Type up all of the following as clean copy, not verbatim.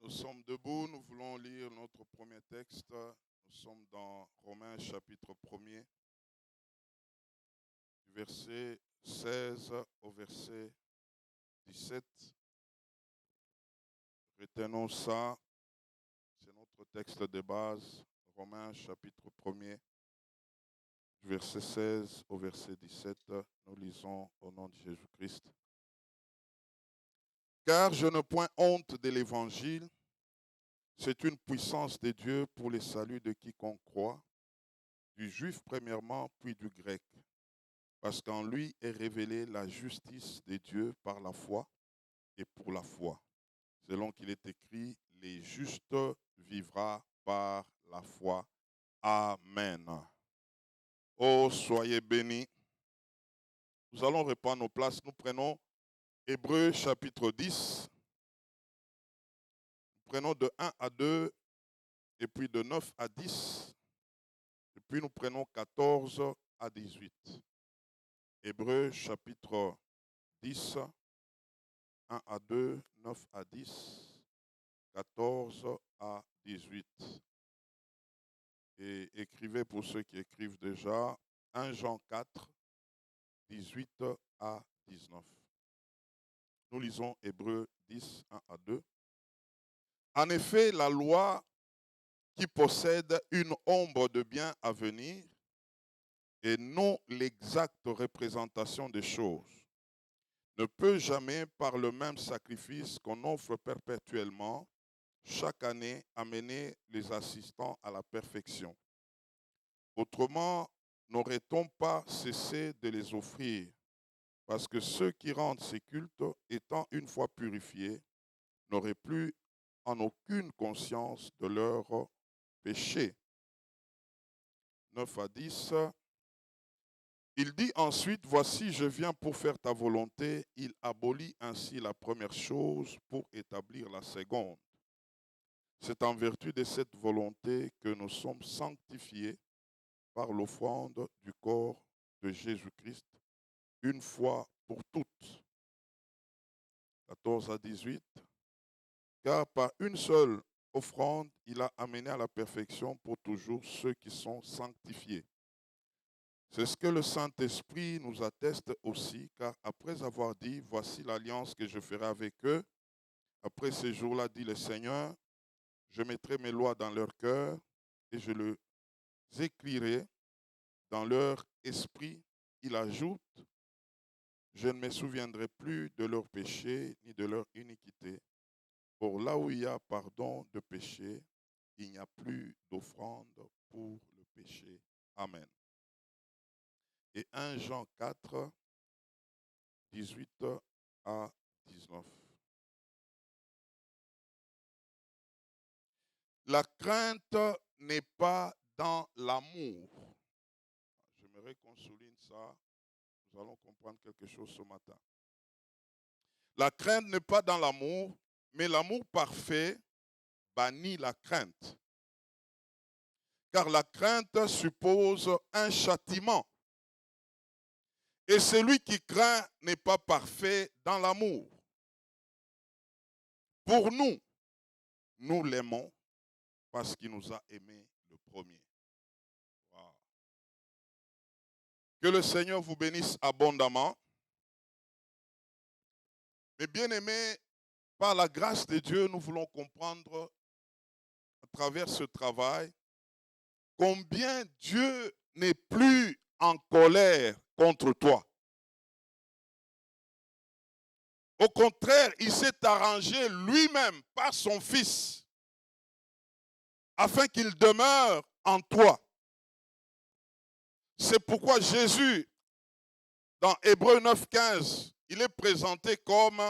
Nous sommes debout, nous voulons lire notre premier texte. Nous sommes dans Romains chapitre 1er, du verset 16 au verset 17. Retenons ça, c'est notre texte de base. Romains chapitre 1er, du verset 16 au verset 17. Nous lisons au nom de Jésus-Christ. Car je n'ai point honte de l'évangile. C'est une puissance de Dieu pour le salut de quiconque croit, du juif premièrement, puis du grec. Parce qu'en lui est révélée la justice de Dieu par la foi et pour la foi. Selon qu'il est écrit, les justes vivra par la foi. Amen. Oh, soyez bénis. Nous allons reprendre nos places. Nous prenons Hébreux chapitre 10. Nous prenons de 1 à 2 et puis de 9 à 10. Et puis nous prenons 14 à 18. Hébreux chapitre 10, 1 à 2, 9 à 10, 14 à 18. Et écrivez pour ceux qui écrivent déjà 1 Jean 4, 18 à 19. Nous lisons Hébreux 10, 1 à 2. En effet, la loi qui possède une ombre de bien à venir et non l'exacte représentation des choses, ne peut jamais, par le même sacrifice qu'on offre perpétuellement, chaque année amener les assistants à la perfection. Autrement, n'aurait-on pas cessé de les offrir, parce que ceux qui rendent ces cultes, étant une fois purifiés, n'auraient plus en aucune conscience de leurs péchés. 9 à 10. Il dit ensuite, voici, je viens pour faire ta volonté. Il abolit ainsi la première chose pour établir la seconde. C'est en vertu de cette volonté que nous sommes sanctifiés par l'offrande du corps de Jésus-Christ, une fois pour toutes. 14 à 18. Car par une seule offrande, il a amené à la perfection pour toujours ceux qui sont sanctifiés. C'est ce que le Saint-Esprit nous atteste aussi, car après avoir dit, voici l'alliance que je ferai avec eux, après ces jours-là, dit le Seigneur, je mettrai mes lois dans leur cœur et je les écrirai dans leur esprit. Il ajoute, je ne me souviendrai plus de leurs péchés ni de leur iniquité. Pour là où il y a pardon de péché, il n'y a plus d'offrande pour le péché. Amen. Et 1 Jean 4, 18 à 19. La crainte n'est pas dans l'amour. J'aimerais qu'on souligne ça. Nous allons comprendre quelque chose ce matin. La crainte n'est pas dans l'amour, mais l'amour parfait bannit la crainte. Car la crainte suppose un châtiment. Et celui qui craint n'est pas parfait dans l'amour. Pour nous, nous l'aimons parce qu'il nous a aimés le premier. Wow. Que le Seigneur vous bénisse abondamment. Mais bien aimés, par la grâce de Dieu, nous voulons comprendre à travers ce travail combien Dieu n'est plus en colère contre toi. Au contraire, il s'est arrangé lui-même par son Fils afin qu'il demeure en toi. C'est pourquoi Jésus, dans Hébreux 9,15, il est présenté comme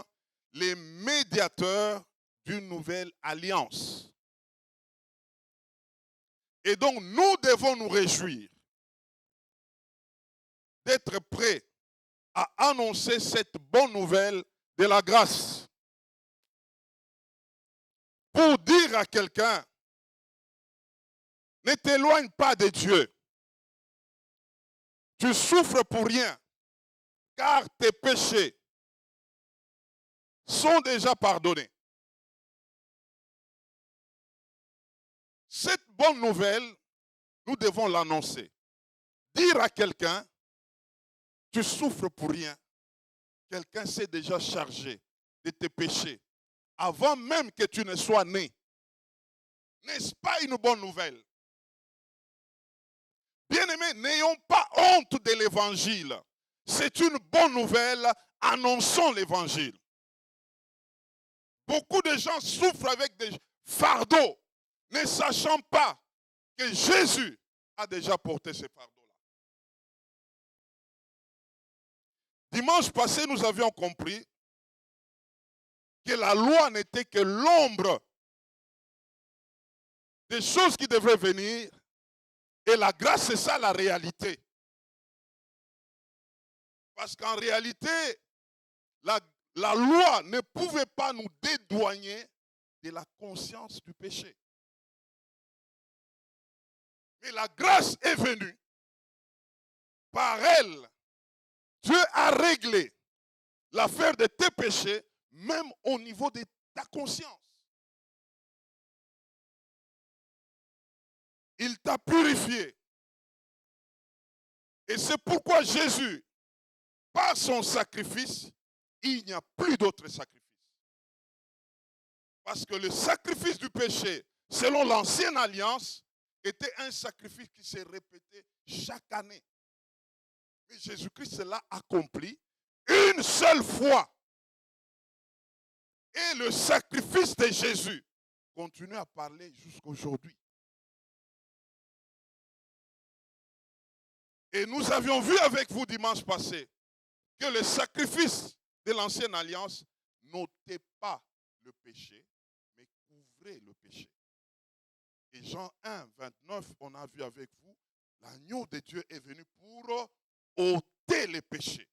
les médiateurs d'une nouvelle alliance. Et donc, nous devons nous réjouir d'être prêts à annoncer cette bonne nouvelle de la grâce. Pour dire à quelqu'un, ne t'éloigne pas de Dieu. Tu souffres pour rien, car tes péchés sont déjà pardonnés. cette bonne nouvelle, nous devons l'annoncer. Dire à quelqu'un, tu souffres pour rien. Quelqu'un s'est déjà chargé de tes péchés avant même que tu ne sois né. N'est-ce pas une bonne nouvelle? Bien-aimés, n'ayons pas honte de l'évangile. C'est une bonne nouvelle, annonçons l'évangile. Beaucoup de gens souffrent avec des fardeaux, ne sachant pas que Jésus a déjà porté ces fardeaux-là. Dimanche passé, nous avions compris que la loi n'était que l'ombre des choses qui devraient venir, et la grâce, c'est ça la réalité. Parce qu'en réalité, la loi ne pouvait pas nous dédouaner de la conscience du péché. Mais la grâce est venue. Par elle, Dieu a réglé l'affaire de tes péchés, même au niveau de ta conscience. Il t'a purifié. Et c'est pourquoi Jésus, par son sacrifice, il n'y a plus d'autre sacrifice. Parce que le sacrifice du péché, selon l'ancienne alliance, était un sacrifice qui s'est répété chaque année. Mais Jésus-Christ l'a accompli une seule fois. Et le sacrifice de Jésus continue à parler jusqu'à aujourd'hui. Et nous avions vu avec vous dimanche passé que le sacrifice de l'ancienne alliance n'ôtait pas le péché, mais couvrait le péché. Et Jean 1, 29, on a vu avec vous, l'agneau de Dieu est venu pour ôter les péchés.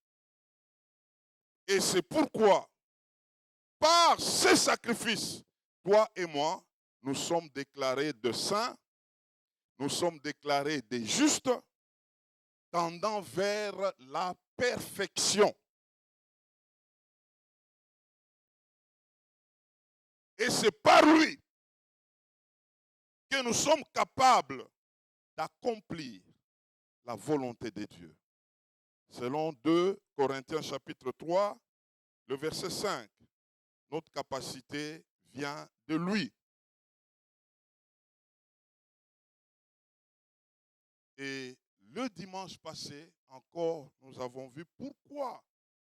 Et c'est pourquoi, par ce sacrifice, toi et moi, nous sommes déclarés de saints, nous sommes déclarés des justes, tendant vers la perfection. Et c'est par lui que nous sommes capables d'accomplir la volonté de Dieu. Selon 2 Corinthiens chapitre 3, le verset 5, notre capacité vient de lui. Et le dimanche passé, encore, nous avons vu pourquoi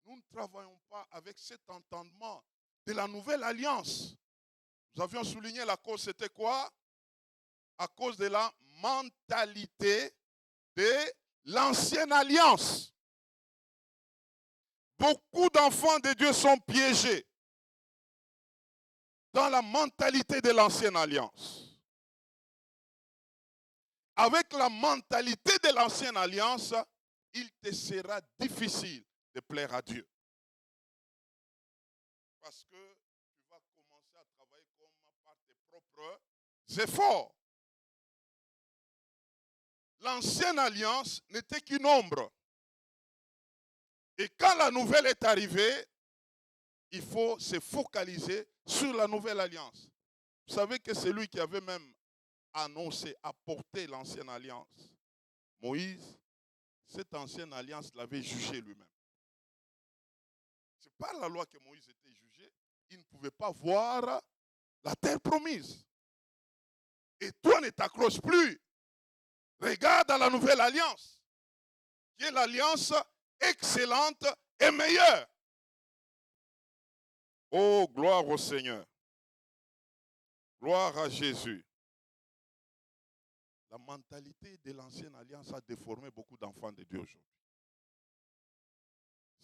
nous ne travaillons pas avec cet entendement de la nouvelle alliance. Nous avions souligné la cause, c'était quoi? À cause de la mentalité de l'ancienne alliance. Beaucoup d'enfants de Dieu sont piégés dans la mentalité de l'ancienne alliance. Avec la mentalité de l'ancienne alliance, il te sera difficile de plaire à Dieu. Parce que tu vas commencer à travailler comme par tes propres efforts. L'ancienne alliance n'était qu'une ombre. Et quand la nouvelle est arrivée, il faut se focaliser sur la nouvelle alliance. Vous savez que c'est lui qui avait même annoncé, apporté l'ancienne alliance. Moïse, cette ancienne alliance l'avait jugé lui-même. C'est par la loi que Moïse était jugé. Il ne pouvait pas voir la terre promise. Et toi ne t'accroches plus. Regarde à la nouvelle alliance, qui est l'alliance excellente et meilleure. Oh, gloire au Seigneur. Gloire à Jésus. La mentalité de l'ancienne alliance a déformé beaucoup d'enfants de Dieu aujourd'hui.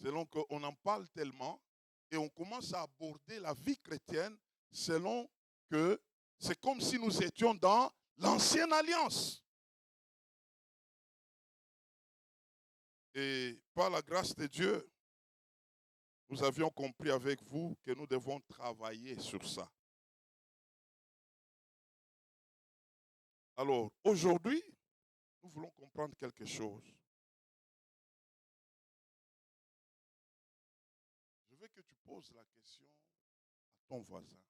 Selon qu'on en parle tellement et on commence à aborder la vie chrétienne selon que c'est comme si nous étions dans l'ancienne alliance. Et par la grâce de Dieu, nous avions compris avec vous que nous devons travailler sur ça. Alors, aujourd'hui, nous voulons comprendre quelque chose. Je veux que tu poses la question à ton voisin.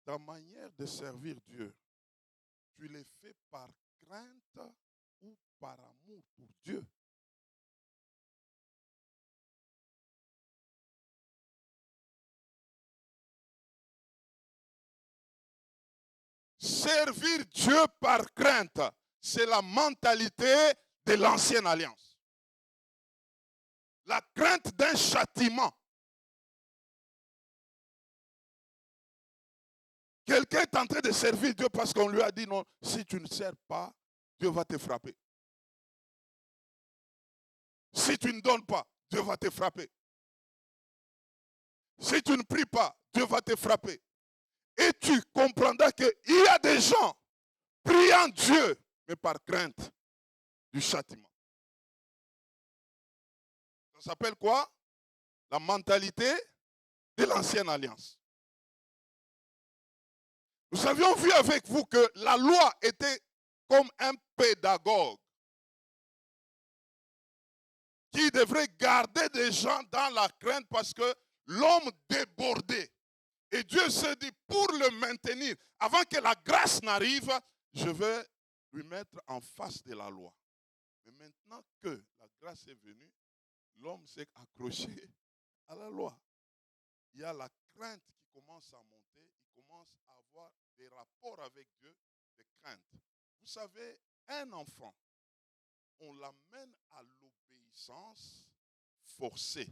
ta manière de servir Dieu, tu les fais par crainte ou par amour pour Dieu? Servir Dieu par crainte, c'est la mentalité de l'ancienne alliance. La crainte d'un châtiment. Quelqu'un est en train de servir Dieu parce qu'on lui a dit non, si tu ne sers pas, Dieu va te frapper. Si tu ne donnes pas, Dieu va te frapper. Si tu ne pries pas, Dieu va te frapper. Et tu comprendras qu'il y a des gens priant Dieu, mais par crainte du châtiment. Ça s'appelle quoi? La mentalité de l'ancienne alliance. Nous avions vu avec vous que la loi était comme un pédagogue qui devrait garder des gens dans la crainte parce que l'homme débordait. Et Dieu se dit, pour le maintenir, avant que la grâce n'arrive, je vais lui mettre en face de la loi. Mais maintenant que la grâce est venue, l'homme s'est accroché à la loi. Il y a la crainte qui commence à monter, il commence à avoir des rapports avec Dieu, des craintes. Vous savez, un enfant, on l'amène à l'obéissance forcée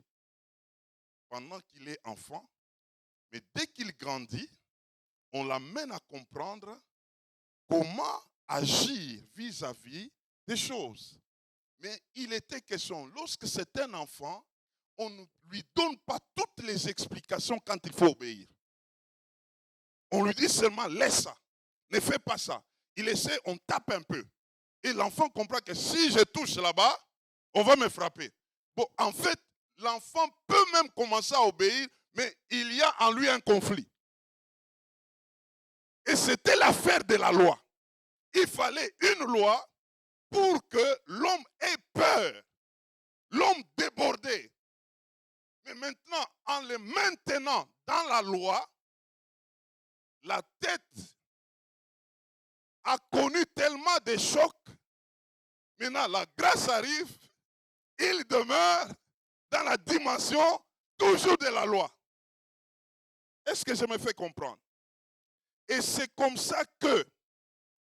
pendant qu'il est enfant, mais dès qu'il grandit, on l'amène à comprendre comment agir vis-à-vis des choses. Mais il était question, lorsque c'est un enfant, on ne lui donne pas toutes les explications quand il faut obéir. On lui dit seulement, laisse ça, ne fais pas ça. Il essaie, on tape un peu. Et l'enfant comprend que si je touche là-bas, on va me frapper. Bon, en fait, l'enfant peut même commencer à obéir, mais il y a en lui un conflit. Et c'était l'affaire de la loi. Il fallait une loi pour que l'homme ait peur. L'homme débordé. Mais maintenant, en le maintenant dans la loi, la tête a connu tellement de chocs. Maintenant, la grâce arrive, il demeure dans la dimension toujours de la loi. Est-ce que je me fais comprendre? Et c'est comme ça que,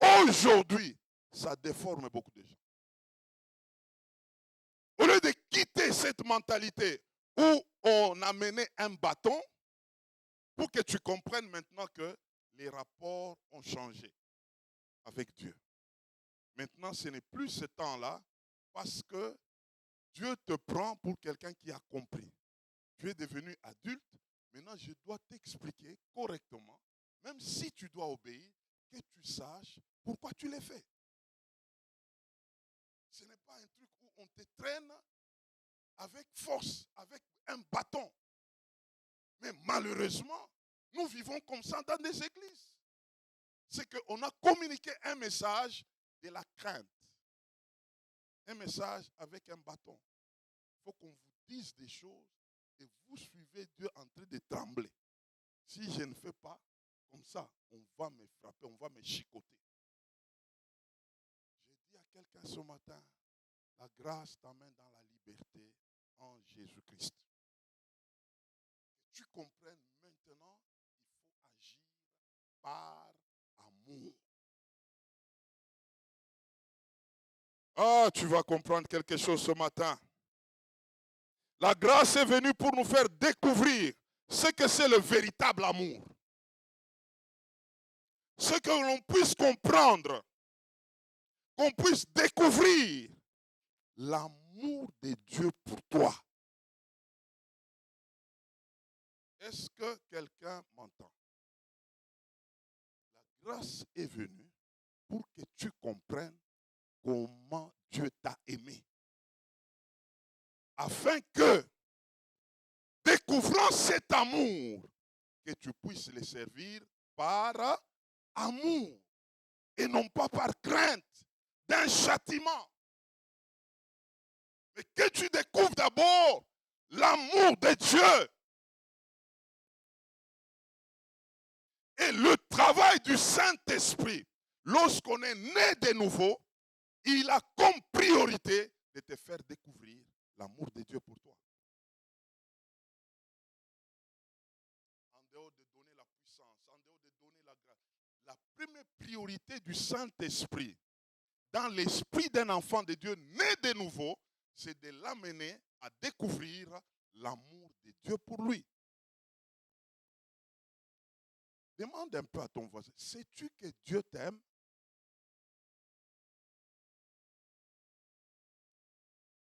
aujourd'hui, ça déforme beaucoup de gens. Au lieu de quitter cette mentalité où on a mené un bâton, pour que tu comprennes maintenant que les rapports ont changé avec Dieu. Maintenant, ce n'est plus ce temps-là parce que Dieu te prend pour quelqu'un qui a compris. Tu es devenu adulte. Maintenant, je dois t'expliquer correctement, même si tu dois obéir, que tu saches pourquoi tu l'as fait. Ce n'est pas un truc où on te traîne avec force, avec un bâton. Mais malheureusement, nous vivons comme ça dans des églises. C'est qu'on a communiqué un message de la crainte. Un message avec un bâton. Il faut qu'on vous dise des choses et vous suivez Dieu en train de trembler. Si je ne fais pas comme ça, on va me frapper, on va me chicoter. J'ai dit à quelqu'un ce matin, la grâce t'amène dans la liberté en Jésus-Christ. Que tu comprennes maintenant, il faut agir par amour. Ah, tu vas comprendre quelque chose ce matin. La grâce est venue pour nous faire découvrir ce que c'est le véritable amour. Ce que l'on puisse comprendre, qu'on puisse découvrir l'amour de Dieu pour toi. Est-ce que quelqu'un m'entend? La grâce est venue pour que tu comprennes comment Dieu t'a aimé. Afin que, découvrant cet amour, que tu puisses le servir par amour et non pas par crainte d'un châtiment. Mais que tu découvres d'abord l'amour de Dieu. Et le travail du Saint-Esprit, lorsqu'on est né de nouveau, il a comme priorité de te faire découvrir l'amour de Dieu pour toi. En dehors de donner la puissance, en dehors de donner la grâce, la première priorité du Saint-Esprit dans l'esprit d'un enfant de Dieu né de nouveau, c'est de l'amener à découvrir l'amour de Dieu pour lui. Demande un peu à ton voisin, sais-tu que Dieu t'aime?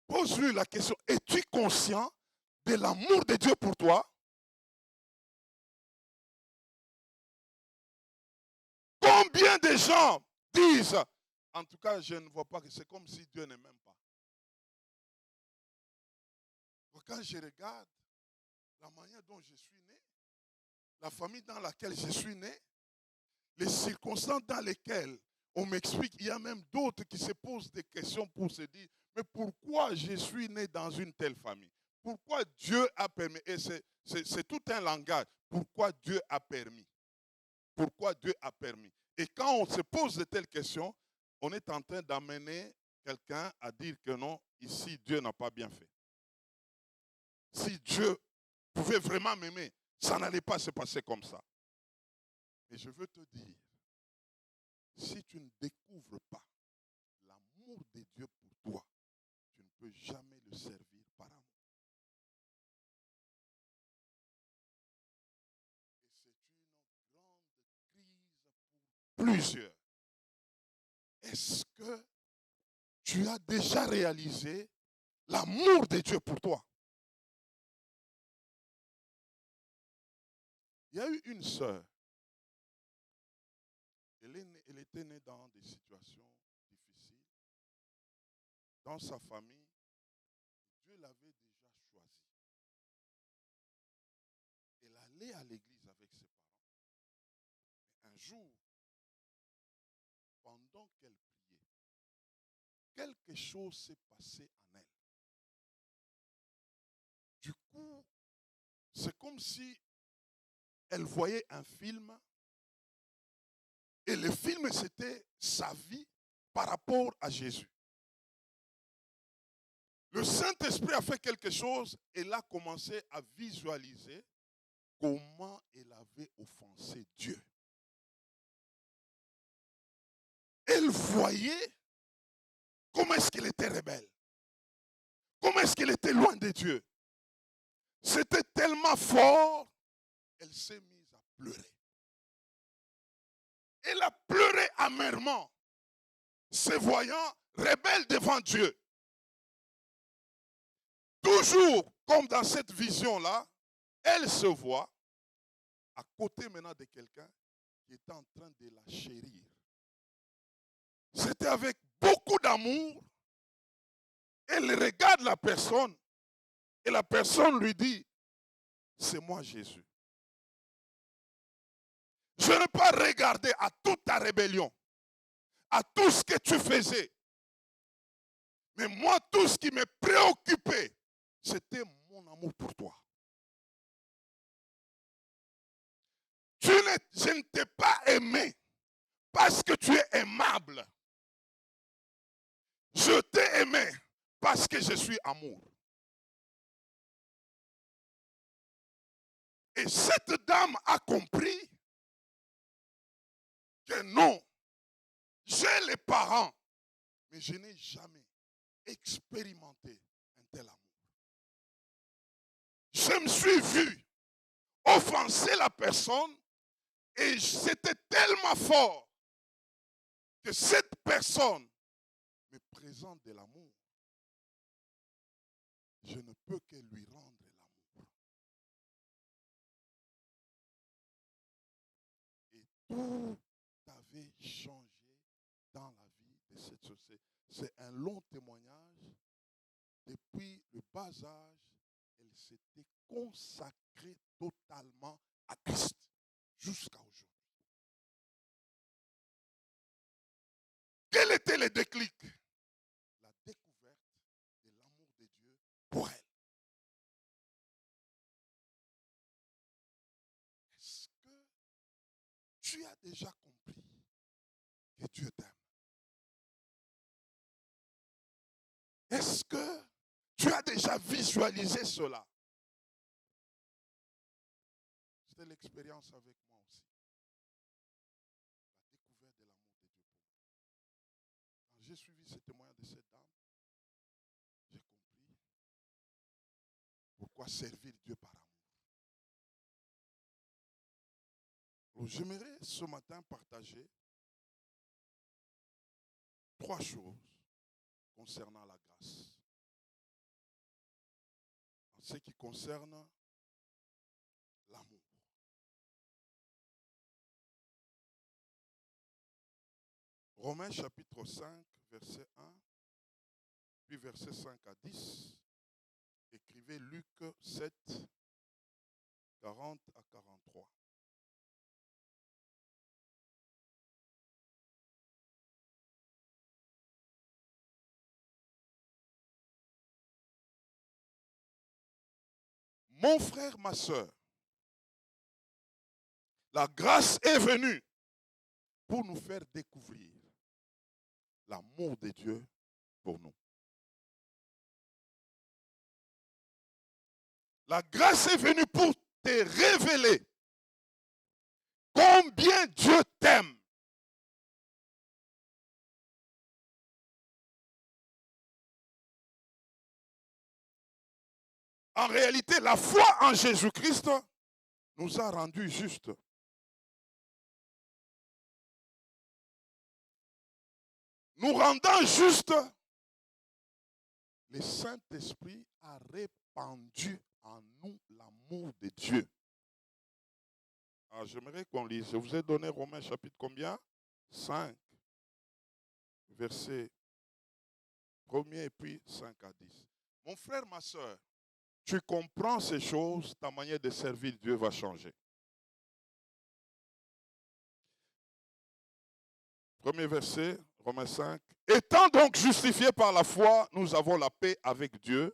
Pose-lui la question, es-tu conscient de l'amour de Dieu pour toi? Combien de gens disent, en tout cas, je ne vois pas que c'est comme si Dieu ne m'aime pas. Quand je regarde la manière dont je suis né, la famille dans laquelle je suis né, les circonstances dans lesquelles on m'explique, il y a même d'autres qui se posent des questions pour se dire, mais pourquoi je suis né dans une telle famille? Pourquoi Dieu a permis? Et c'est tout un langage. Pourquoi Dieu a permis? Pourquoi Dieu a permis? Et quand on se pose de telles questions, on est en train d'amener quelqu'un à dire que non, ici, Dieu n'a pas bien fait. Si Dieu pouvait vraiment m'aimer, ça n'allait pas se passer comme ça. Et je veux te dire, si tu ne découvres pas l'amour de Dieu pour toi, tu ne peux jamais le servir par amour. Et c'est une grande crise pour plusieurs. Est-ce que tu as déjà réalisé l'amour de Dieu pour toi? Il y a eu une sœur. Elle était née dans des situations difficiles. Dans sa famille, Dieu l'avait déjà choisie. Elle allait à l'église avec ses parents. Et un jour, pendant qu'elle priait, quelque chose s'est passé en elle. Du coup, c'est comme si elle voyait un film et le film, c'était sa vie par rapport à Jésus. Le Saint-Esprit a fait quelque chose, elle a commencé à visualiser comment elle avait offensé Dieu. Elle voyait comment est-ce qu'elle était rebelle, comment est-ce qu'elle était loin de Dieu. C'était tellement fort, elle s'est mise à pleurer. Elle a pleuré amèrement, se voyant rebelle devant Dieu. Toujours comme dans cette vision-là, elle se voit à côté maintenant de quelqu'un qui est en train de la chérir. C'était avec beaucoup d'amour. Elle regarde la personne et la personne lui dit, c'est moi Jésus. Je n'ai pas regardé à toute ta rébellion, à tout ce que tu faisais. Mais moi, tout ce qui me préoccupait, c'était mon amour pour toi. Je ne t'ai pas aimé parce que tu es aimable. Je t'ai aimé parce que je suis amour. Et cette dame a compris que non, j'ai les parents, mais je n'ai jamais expérimenté un tel amour. Je me suis vu offenser la personne et c'était tellement fort que cette personne me présente de l'amour. Je ne peux que lui rendre l'amour. Et tout avait changé dans la vie de cette société. C'est un long témoignage. Depuis le bas âge, elle s'était consacrée totalement à Christ jusqu'à aujourd'hui. Quel était le déclic? La découverte de l'amour de Dieu pour elle. Est-ce que as déjà compris que Dieu t'aime? Est-ce que tu as déjà visualisé cela? C'était l'expérience avec moi aussi. La découverte de l'amour de Dieu pour moi. Quand j'ai suivi ce témoignage de cette dame, j'ai compris pourquoi servir Dieu par amour. Alors, j'aimerais ce matin partager 3 choses concernant la grâce. En ce qui concerne l'amour. Romains chapitre 5, verset 1, puis verset 5 à 10. Écrivez Luc 7, 40 à 43. Mon frère, ma soeur, la grâce est venue pour nous faire découvrir l'amour de Dieu pour nous. La grâce est venue pour te révéler combien Dieu t'aime. En réalité, la foi en Jésus-Christ nous a rendus justes. Nous rendant justes, le Saint-Esprit a répandu en nous l'amour de Dieu. Alors, j'aimerais qu'on lise. Je vous ai donné Romains chapitre combien? 5, verset 1er et puis 5 à 10. Mon frère, ma soeur, tu comprends ces choses, ta manière de servir Dieu va changer. Premier verset, Romains 5. Étant donc justifiés par la foi, nous avons la paix avec Dieu,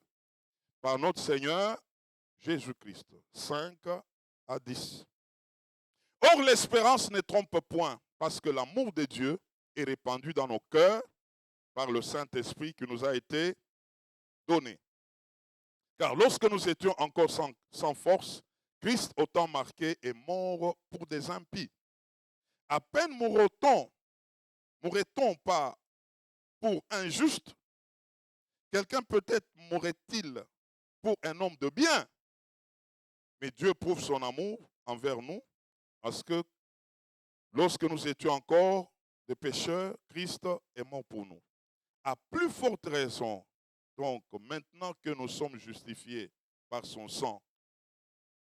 par notre Seigneur Jésus-Christ. 5 à 10. Or, l'espérance ne trompe point, parce que l'amour de Dieu est répandu dans nos cœurs par le Saint-Esprit qui nous a été donné. Car lorsque nous étions encore sans force, Christ, au temps marqué, est mort pour des impies. À peine mourrait-on pas pour un juste? Quelqu'un peut-être mourrait-il pour un homme de bien? Mais Dieu prouve son amour envers nous, parce que lorsque nous étions encore des pécheurs, Christ est mort pour nous. À plus forte raison, donc, maintenant que nous sommes justifiés par son sang,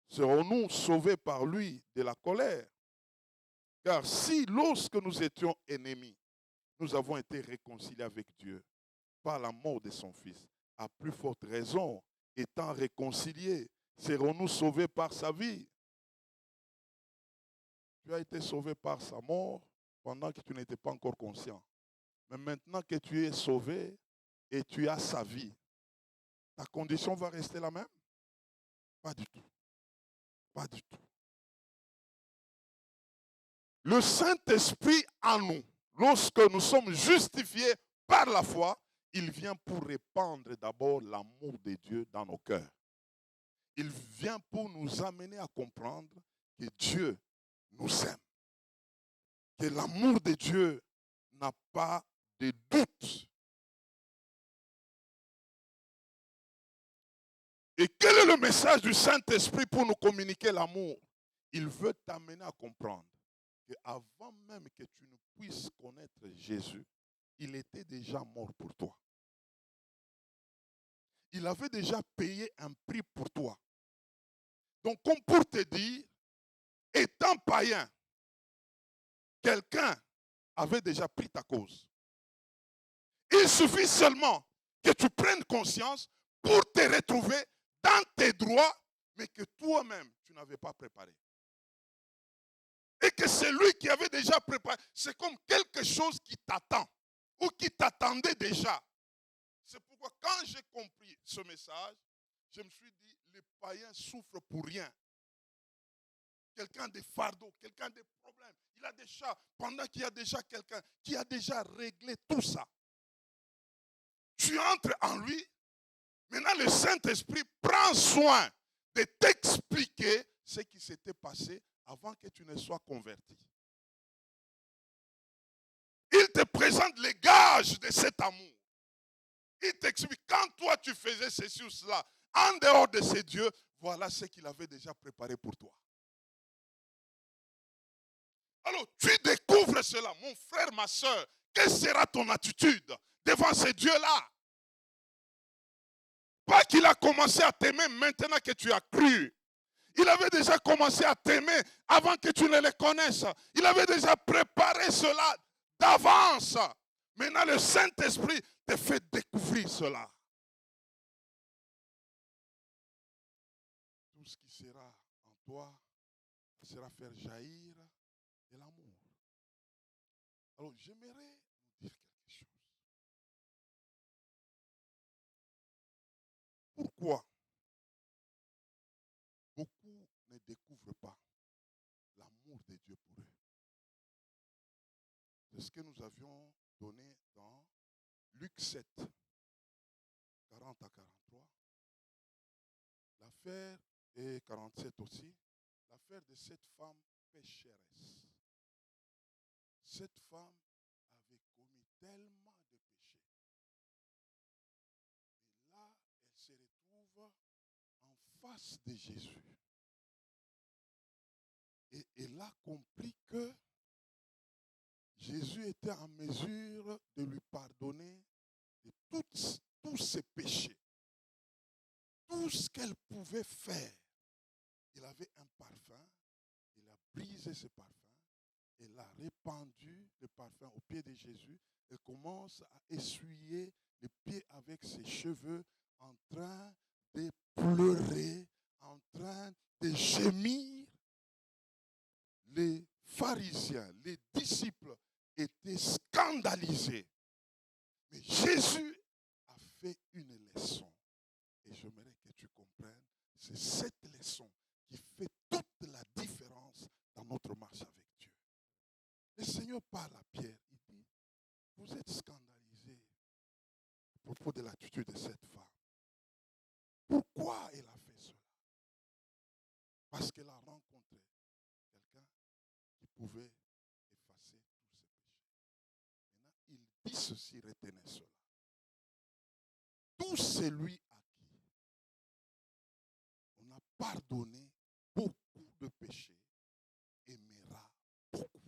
serons-nous sauvés par lui de la colère? Car si, lorsque nous étions ennemis, nous avons été réconciliés avec Dieu par la mort de son Fils, à plus forte raison, étant réconciliés, serons-nous sauvés par sa vie? Tu as été sauvé par sa mort pendant que tu n'étais pas encore conscient. Mais maintenant que tu es sauvé et tu as sa vie, ta condition va rester la même? Pas du tout. Pas du tout. Le Saint-Esprit en nous, lorsque nous sommes justifiés par la foi, il vient pour répandre d'abord l'amour de Dieu dans nos cœurs. Il vient pour nous amener à comprendre que Dieu nous aime. Que l'amour de Dieu n'a pas de doute. Et quel est le message du Saint-Esprit pour nous communiquer l'amour? Il veut t'amener à comprendre qu'avant même que tu ne puisses connaître Jésus, il était déjà mort pour toi. Il avait déjà payé un prix pour toi. Donc, comme pour te dire, étant païen, quelqu'un avait déjà pris ta cause. Il suffit seulement que tu prennes conscience pour te retrouver dans tes droits, mais que toi-même, tu n'avais pas préparé. Et que celui qui avait déjà préparé, c'est comme quelque chose qui t'attend ou qui t'attendait déjà. C'est pourquoi quand j'ai compris ce message, je me suis dit, les païens souffrent pour rien. Quelqu'un de fardeau, quelqu'un de problème. Il a déjà, pendant qu'il y a déjà quelqu'un qui a déjà réglé tout ça. Tu entres en lui. Maintenant, le Saint-Esprit prend soin de t'expliquer ce qui s'était passé avant que tu ne sois converti. Il te présente les gages de cet amour. Il t'explique, quand toi tu faisais ceci ou cela, en dehors de ces dieux, voilà ce qu'il avait déjà préparé pour toi. Alors, tu découvres cela, mon frère, ma soeur. Quelle sera ton attitude devant ces dieux-là? Pas qu'il a commencé à t'aimer maintenant que tu as cru. Il avait déjà commencé à t'aimer avant que tu ne le connaisses. Il avait déjà préparé cela d'avance. Maintenant, le Saint-Esprit te fait découvrir cela. Tout ce qui sera en toi sera faire jaillir de l'amour. Alors, j'aimerais vous dire quelque chose. Pourquoi beaucoup ne découvrent pas l'amour de Dieu pour eux? C'est ce que nous avions donné dans Luc 7, 40 à 43. L'affaire, et 47 aussi, l'affaire de cette femme pécheresse. Cette femme avait commis tellement de péchés. Et là, elle se retrouve en face de Jésus. Et elle a compris que Jésus était en mesure de lui pardonner de tous ses péchés. Tout ce qu'elle pouvait faire. Il avait un parfum, il a brisé ce parfum, il a répandu le parfum au pied de Jésus et commence à essuyer les pieds avec ses cheveux en train de pleurer, en train de gémir. Les pharisiens, les disciples étaient scandalisés. Mais Jésus a fait une leçon. Et j'aimerais que tu comprennes, c'est cette leçon qui fait toute la différence dans notre marche avec Dieu. Le Seigneur parle à Pierre, il dit, vous êtes scandalisé à propos de l'attitude de cette femme. Pourquoi elle a fait cela? Parce qu'elle a rencontré quelqu'un qui pouvait effacer tous ses péchés. Maintenant, il dit ceci, retenez cela. Tout celui à qui on a pardonné beaucoup de péchés aimera beaucoup.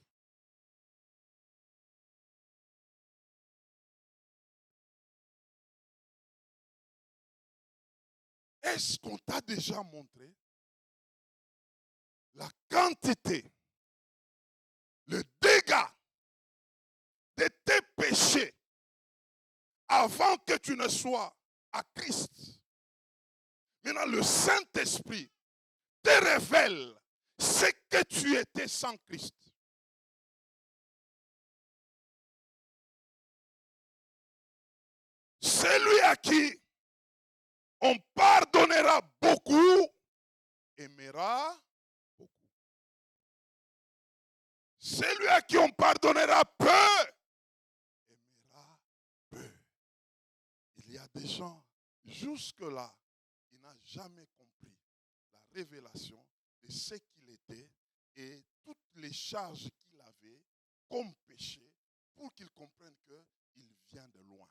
Est-ce qu'on t'a déjà montré la quantité, le dégât de tes péchés avant que tu ne sois à Christ? Maintenant, le Saint-Esprit te révèle ce que tu étais sans Christ. Celui à qui on pardonnera beaucoup aimera beaucoup. Celui à qui on pardonnera peu aimera peu. Il y a des gens, jusque-là, il n'a jamais compris la révélation de ce qu'il était et toutes les charges qu'il avait comme péché pour qu'il comprenne qu'il vient de loin.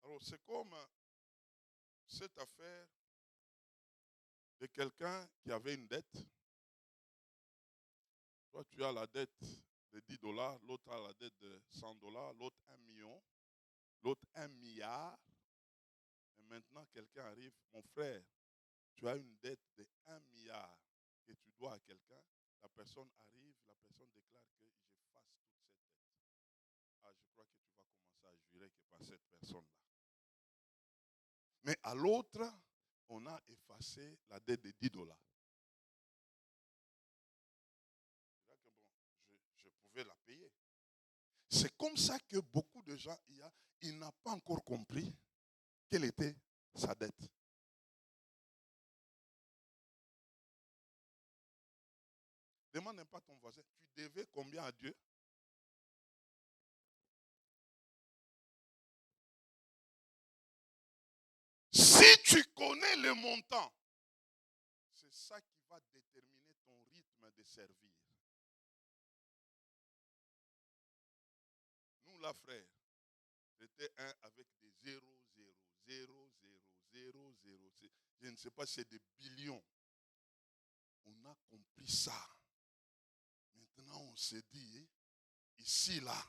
Alors c'est comme cette affaire de quelqu'un qui avait une dette. Toi, tu as la dette de $10, l'autre a la dette de $100, l'autre 1 million, l'autre 1 milliard. Et maintenant, quelqu'un arrive, mon frère, tu as une dette de 1 milliard que tu dois à quelqu'un. La personne arrive, la personne déclare que j'efface toute cette dette. Ah, je crois que tu vas commencer à jurer que par cette personne-là. Mais à l'autre, on a effacé la dette de $10. Je pouvais la payer. C'est comme ça que beaucoup de gens, il n'a pas encore compris quelle était sa dette. Demande même pas à ton voisin, tu devais combien à Dieu? Si tu connais le montant, c'est ça qui va déterminer ton rythme de servir. Nous, là, frère, c'était un avec des 0, 0, 0, 0, 0, 0. Je ne sais pas si c'est des billions. On a compris ça. Maintenant, on s'est dit, ici, là,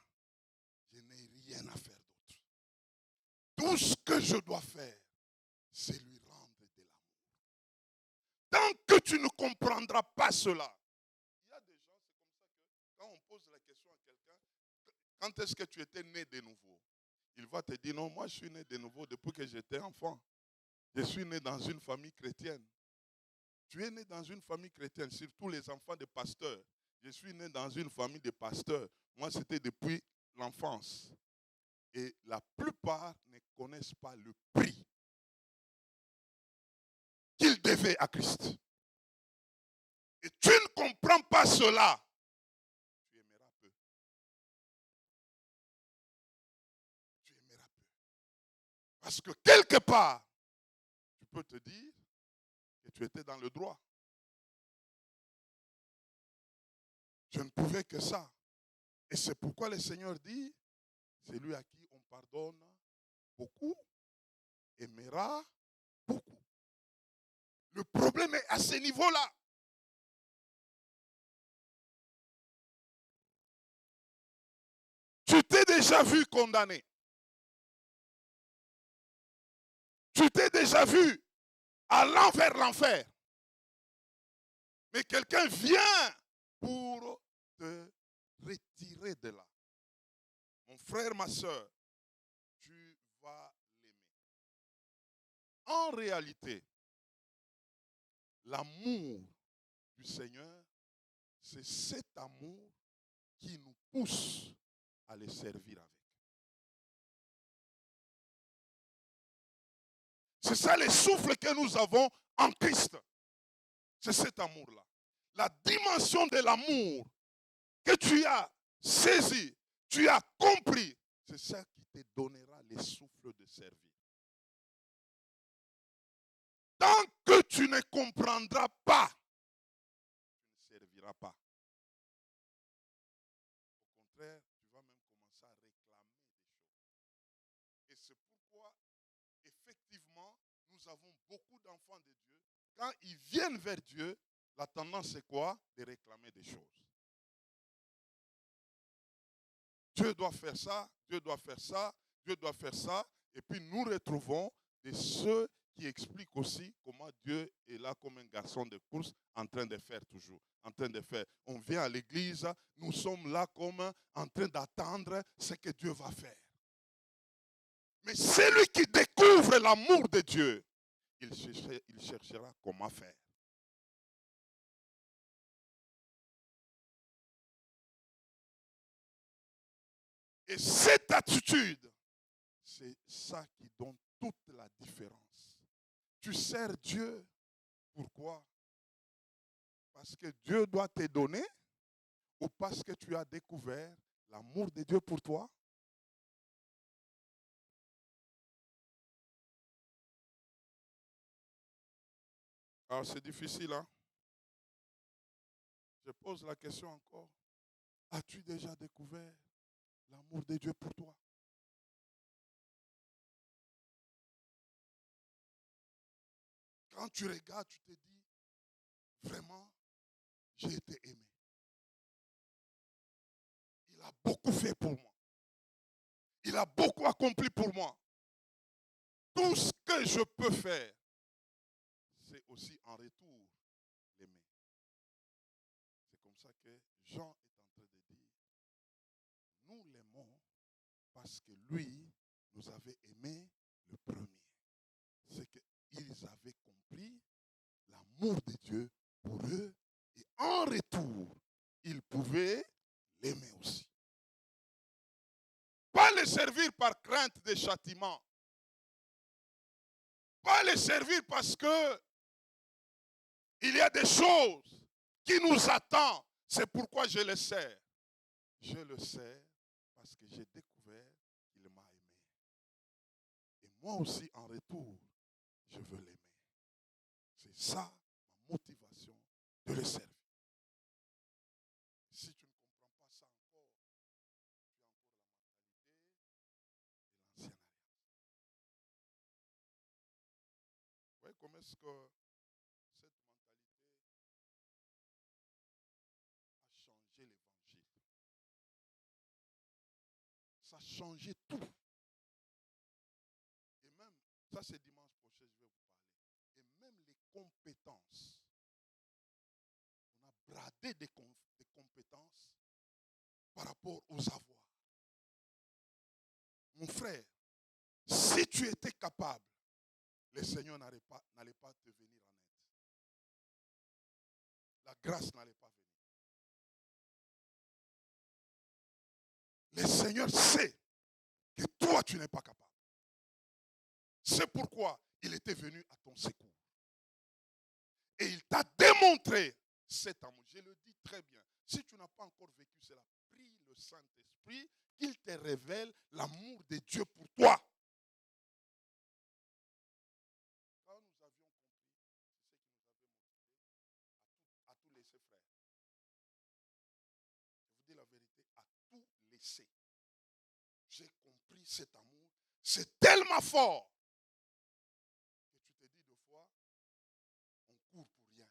je n'ai rien à faire d'autre. Tout ce que je dois faire, c'est lui rendre de l'amour. Tant que tu ne comprendras pas cela, il y a des gens, c'est comme ça que quand on pose la question à quelqu'un, quand est-ce que tu étais né de nouveau? Il va te dire, non, moi je suis né de nouveau depuis que j'étais enfant. Je suis né dans une famille chrétienne. Tu es né dans une famille chrétienne, surtout les enfants de pasteurs. Je suis né dans une famille de pasteurs. Moi, c'était depuis l'enfance. Et la plupart ne connaissent pas le prix qu'ils devaient à Christ. Et tu ne comprends pas cela, tu aimeras peu. Tu aimeras peu. Parce que quelque part, tu peux te dire que tu étais dans le droit. Je ne pouvais que ça. Et c'est pourquoi le Seigneur dit, celui à qui on pardonne beaucoup, aimera beaucoup. Le problème est à ce niveau-là. Tu t'es déjà vu condamné. Tu t'es déjà vu allant vers l'enfer. Mais quelqu'un vient pour te retirer de là. Mon frère, ma soeur, tu vas l'aimer. En réalité, l'amour du Seigneur, c'est cet amour qui nous pousse à le servir avec. C'est ça le souffle que nous avons en Christ. C'est cet amour-là. La dimension de l'amour que tu as saisi, tu as compris, c'est ça qui te donnera le souffle de servir. Tant que tu ne comprendras pas, tu ne serviras pas. Au contraire, tu vas même commencer à réclamer des choses. Et c'est pourquoi, effectivement, nous avons beaucoup d'enfants de Dieu. Quand ils viennent vers Dieu, la tendance c'est quoi? De réclamer des choses. Dieu doit faire ça, Dieu doit faire ça, Dieu doit faire ça. Et puis nous retrouvons de ceux qui expliquent aussi comment Dieu est là comme un garçon de course en train de faire toujours. En train de faire. On vient à l'église, nous sommes là comme en train d'attendre ce que Dieu va faire. Mais celui qui découvre l'amour de Dieu, il cherchera comment faire. Et cette attitude, c'est ça qui donne toute la différence. Tu sers Dieu, pourquoi? Parce que Dieu doit te donner ou parce que tu as découvert l'amour de Dieu pour toi? Alors c'est difficile, hein? Je pose la question encore. As-tu déjà découvert l'amour de Dieu pour toi? Quand tu regardes, tu te dis, vraiment, j'ai été aimé. Il a beaucoup fait pour moi. Il a beaucoup accompli pour moi. Tout ce que je peux faire, c'est aussi en retour l'aimer. C'est comme ça que Jean est en train de dire, nous l'aimons parce que lui nous avait aimés le premier. C'est qu'ils avaient compris l'amour de Dieu pour eux et en retour, ils pouvaient l'aimer aussi. Pas le servir par crainte de châtiment. Pas le servir parce que il y a des choses qui nous attendent C'est pourquoi je le sers. Je le sers parce que j'ai découvert qu'il m'a aimé. Et moi aussi, en retour, je veux l'aimer. C'est ça ma motivation de le servir. Si tu ne comprends pas ça encore, tu as encore la mentalité de l'ancienne alliance. Vous voyez comment est-ce que cette mentalité a changé l'évangile. Ça a changé tout. Et même, ça c'est dimanche prochain, je vais vous parler. Et même les compétences. On a bradé des compétences par rapport aux avoirs. Mon frère, si tu étais capable, le Seigneur n'allait pas te venir en aide. La grâce n'allait pas venir. Le Seigneur sait que toi, tu n'es pas capable. C'est pourquoi il était venu à ton secours. Et il t'a démontré cet amour. Je le dis très bien. Si tu n'as pas encore vécu cela, prie le Saint-Esprit qu'il te révèle l'amour de Dieu pour toi. Quand nous avions compris, c'est ce qui nous avait motivés à tout laisser, frère. Je vous dis la vérité, à tout laisser. J'ai compris cet amour. C'est tellement fort que tu te dis deux fois, on court pour rien.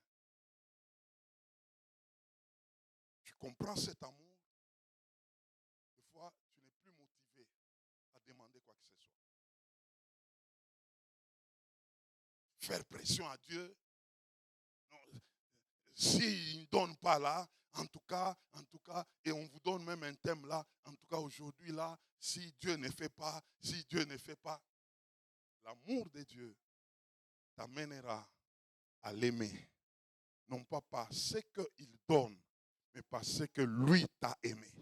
Tu comprends cet amour. Des fois, tu n'es plus motivé à demander quoi que ce soit. Faire pression à Dieu. S'il ne donne pas là, en tout cas, et on vous donne même un thème là, en tout cas aujourd'hui là, si Dieu ne fait pas, l'amour de Dieu t'amènera à l'aimer. Non pas parce qu'il donne, mais parce que lui t'a aimé.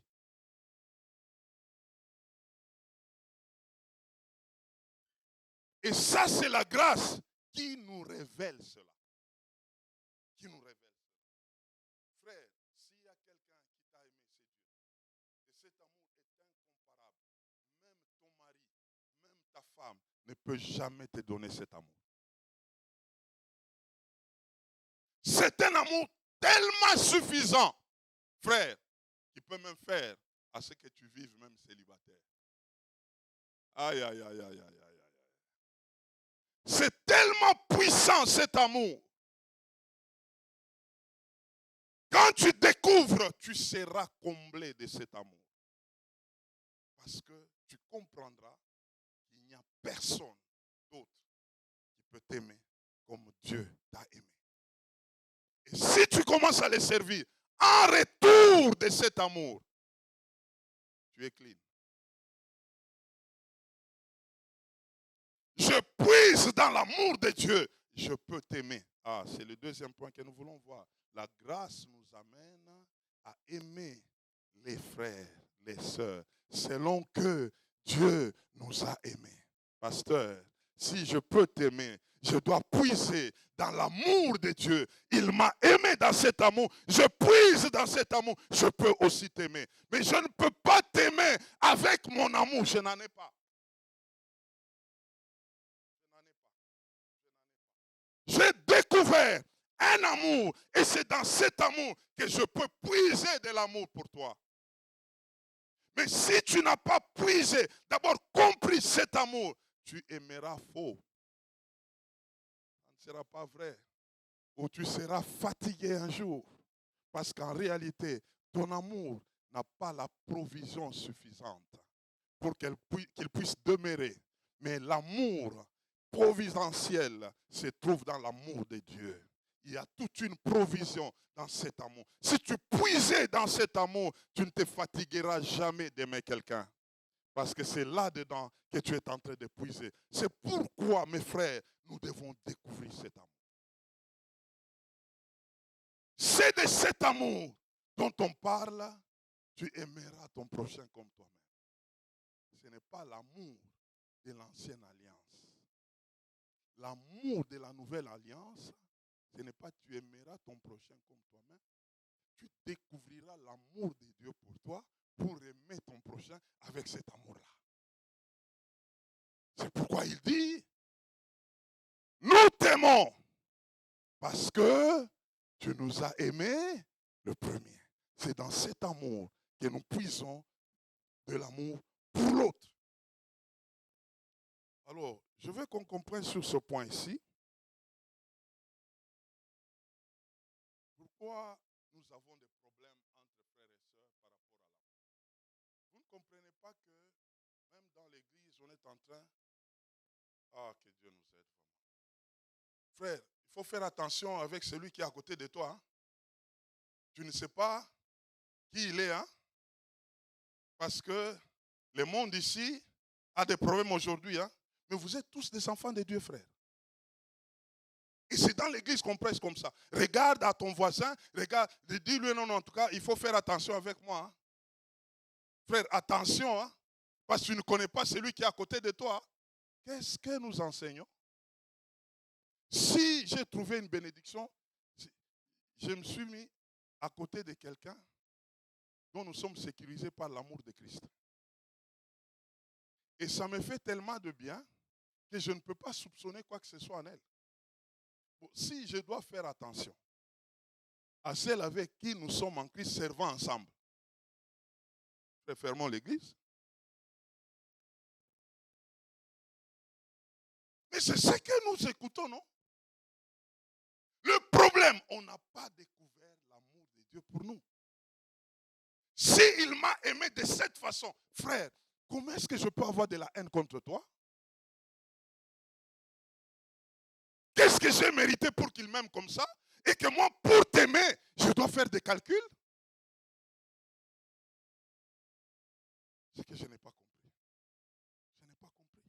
Et ça, c'est la grâce qui nous révèle cela. Qui nous révèle cela. Frère, s'il y a quelqu'un qui t'a aimé, c'est Dieu. Et cet amour est incomparable. Même ton mari, même ta femme ne peut jamais te donner cet amour. C'est un amour tellement suffisant, frère, qui peut même faire à ce que tu vives même célibataire. Aïe, aïe, aïe, aïe, aïe, aïe. C'est tellement puissant cet amour. Quand tu découvres, tu seras comblé de cet amour. Parce que tu comprendras qu'il n'y a personne d'autre qui peut t'aimer comme Dieu t'a aimé. Et si tu commences à les servir en retour de cet amour, tu es clean. Je puise dans l'amour de Dieu, je peux t'aimer. Ah, c'est le deuxième point que nous voulons voir. La grâce nous amène à aimer les frères, les sœurs, selon que Dieu nous a aimés. Pasteur, si je peux t'aimer, je dois puiser dans l'amour de Dieu. Il m'a aimé dans cet amour. Je puise dans cet amour. Je peux aussi t'aimer. Mais je ne peux pas t'aimer avec mon amour. Je n'en ai pas. J'ai découvert un amour et c'est dans cet amour que je peux puiser de l'amour pour toi. Mais si tu n'as pas puisé, d'abord compris cet amour, tu aimeras faux. Ça ne sera pas vrai. Ou tu seras fatigué un jour. Parce qu'en réalité, ton amour n'a pas la provision suffisante pour qu'il puisse demeurer. Mais l'amour providentiel se trouve dans l'amour de Dieu. Il y a toute une provision dans cet amour. Si tu puisais dans cet amour, tu ne te fatigueras jamais d'aimer quelqu'un. Parce que c'est là-dedans que tu es en train de puiser. C'est pourquoi, mes frères, nous devons découvrir cet amour. C'est de cet amour dont on parle, tu aimeras ton prochain comme toi-même. Ce n'est pas l'amour de l'ancienne alliance. L'amour de la nouvelle alliance, ce n'est pas tu aimeras ton prochain comme toi-même, tu découvriras l'amour de Dieu pour toi pour aimer ton prochain avec cet amour-là. C'est pourquoi il dit, nous t'aimons parce que tu nous as aimés le premier. C'est dans cet amour que nous puisons de l'amour pour l'autre. Alors, je veux qu'on comprenne sur ce point ici. Pourquoi nous avons des problèmes entre frères et sœurs par rapport à l'amour? Vous ne comprenez pas que même dans l'église, on est en train... Ah, que Dieu nous aide vraiment. Frère, il faut faire attention avec celui qui est à côté de toi. Hein? Tu ne sais pas qui il est. Hein? Parce que le monde ici a des problèmes aujourd'hui. Hein? Mais vous êtes tous des enfants de Dieu, frère. Et c'est dans l'église qu'on prêche comme ça. Regarde à ton voisin, regarde, dis-lui non, en tout cas, il faut faire attention avec moi. Hein. Frère, attention, hein, parce que tu ne connais pas celui qui est à côté de toi. Qu'est-ce que nous enseignons? Si j'ai trouvé une bénédiction, je me suis mis à côté de quelqu'un dont nous sommes sécurisés par l'amour de Christ. Et ça me fait tellement de bien que je ne peux pas soupçonner quoi que ce soit en elle. Bon, si je dois faire attention à celle avec qui nous sommes en Christ servant ensemble, fermons l'église. Mais c'est ce que nous écoutons, non? Le problème, on n'a pas découvert l'amour de Dieu pour nous. S'il m'a aimé de cette façon, frère, comment est-ce que je peux avoir de la haine contre toi? Qu'est-ce que j'ai mérité pour qu'il m'aime comme ça? Et que moi, pour t'aimer, je dois faire des calculs? C'est que je n'ai pas compris. Je n'ai pas compris.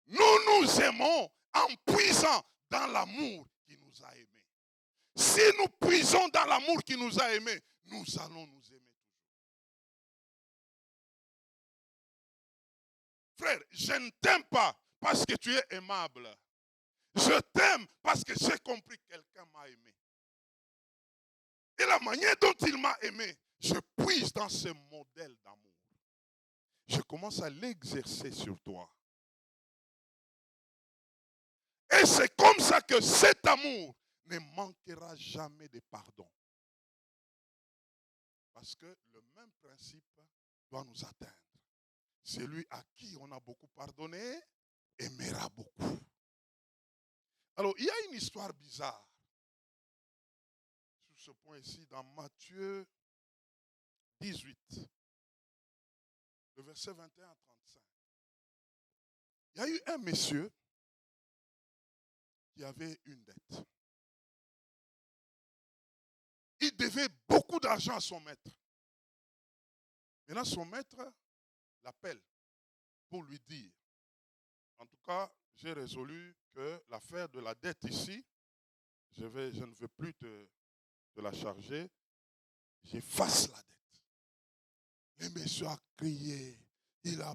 Nous nous aimons en puisant dans l'amour qui nous a aimés. Si nous puisons dans l'amour qui nous a aimés, nous allons nous aimer toujours. Frère, je ne t'aime pas parce que tu es aimable. Je t'aime parce que j'ai compris que quelqu'un m'a aimé. Et la manière dont il m'a aimé, je puise dans ce modèle d'amour. Je commence à l'exercer sur toi. Et c'est comme ça que cet amour ne manquera jamais de pardon. Parce que le même principe doit nous atteindre. Celui à qui on a beaucoup pardonné aimera beaucoup. Alors, il y a une histoire bizarre sur ce point ici dans Matthieu 18, le verset 21 à 35. Il y a eu un monsieur qui avait une dette. Il devait beaucoup d'argent à son maître. Maintenant, son maître l'appelle pour lui dire, en tout cas, j'ai résolu que l'affaire de la dette ici, je ne veux plus te la charger, j'efface la dette. Le monsieur a crié, il a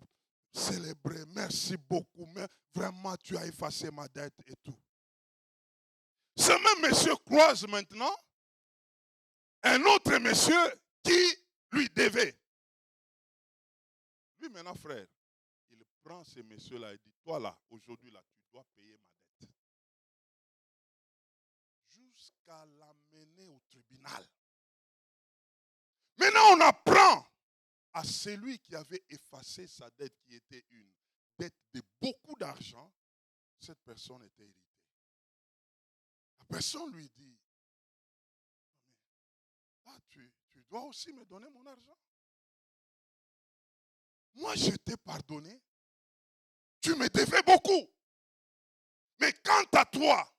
célébré, merci beaucoup, mais vraiment tu as effacé ma dette et tout. Ce même monsieur croise maintenant un autre monsieur qui lui devait. Lui maintenant, frère, il prend ce monsieur-là et dit, toi là, aujourd'hui là, tu dois payer ma dette. Jusqu'à l'amener au tribunal. Maintenant, on apprend à celui qui avait effacé sa dette, qui était une dette de beaucoup d'argent, cette personne était héritée. La personne lui dit, ah, tu dois aussi me donner mon argent. Moi, je t'ai pardonné. Tu me devais beaucoup. Mais quant à toi,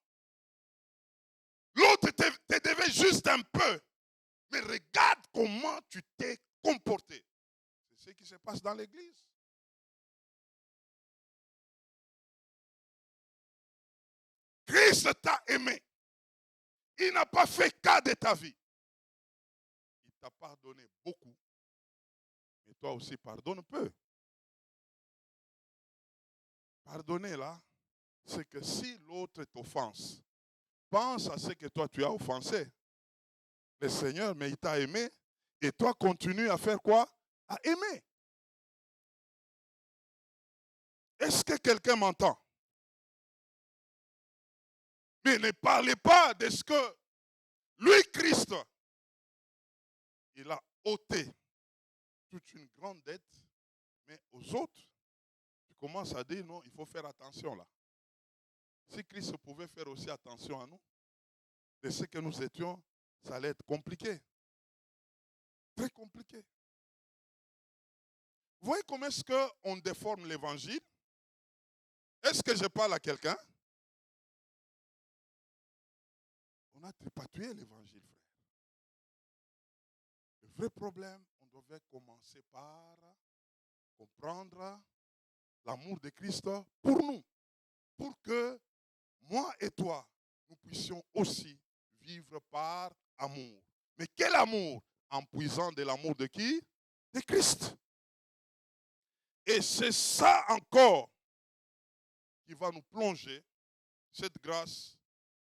l'autre te devait juste un peu. Mais regarde comment tu t'es comporté. C'est ce qui se passe dans l'église. Christ t'a aimé. Il n'a pas fait cas de ta vie. Il t'a pardonné beaucoup. Mais toi aussi, pardonne peu. Pardonner là, c'est que si l'autre t'offense, pense à ce que toi tu as offensé. le Seigneur, mais il t'a aimé. Et toi, continue à faire quoi? À aimer. Est-ce que quelqu'un m'entend? Mais ne parlez pas de ce que lui, Christ, il a ôté toute une grande dette, mais aux autres, tu commences à dire non, il faut faire attention là. Si Christ pouvait faire aussi attention à nous, de ce que nous étions, ça allait être compliqué. Très compliqué. Vous voyez comment est-ce qu'on déforme l'évangile? Est-ce que je parle à quelqu'un? On a tripatouillé l'évangile, frère. Le vrai problème, on devait commencer par comprendre l'amour de Christ pour nous. Pour que moi et toi, nous puissions aussi vivre par amour. Mais quel amour? En puisant de l'amour de qui? De Christ. Et c'est ça encore qui va nous plonger. Cette grâce